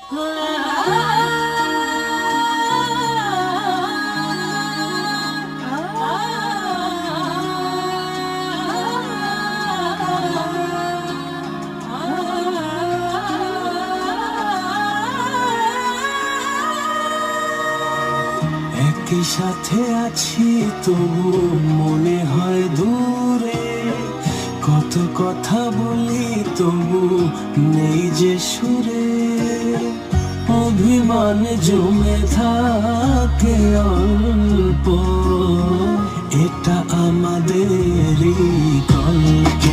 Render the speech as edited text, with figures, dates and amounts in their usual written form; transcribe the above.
একই সাথে আছি তবু মনে হয় দূরে, কত কথা বলি তবু নেই যে সুরে, অভিমান জমে থাকে অল্প, এটা আমাদেরই গল্প।